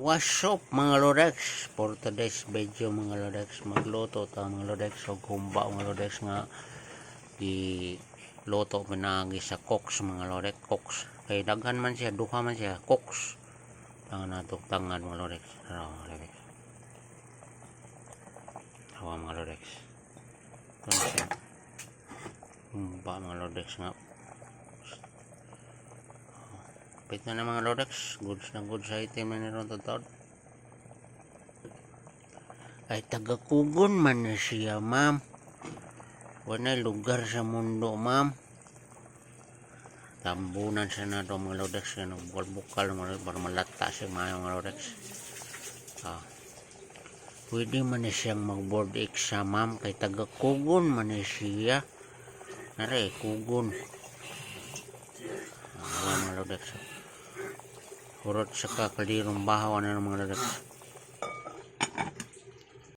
What's up mga Lodex? For today's video mga Lodex, magluto ta mga Lodex o gumba mga Lodex nga di luto pinagi sa cooks mga Lodex. Cooks kay daghan man siya, duha man siya cooks ang natong tangan mga Lodex. Ano mga Lodex, hawa mga Lodex, ito na siya gumba mga Lodex nga. Pit na mga Lodex, goods na goods item na niron tatawad. Ay taga-Kugon man na siya, ma'am. Wala lugar sa mundo, ma'am. Tambunan siya na ito mga Lodex. Bukal-bukal mga Lodex para malata siya mga Lodex. Pwede man na siyang mag-board exam, ma'am. Kay taga-Kugon man na siya. Nare, Kugon. Mga Lodex. Hurot sa kakalirong bahaw na ng mga Lodex.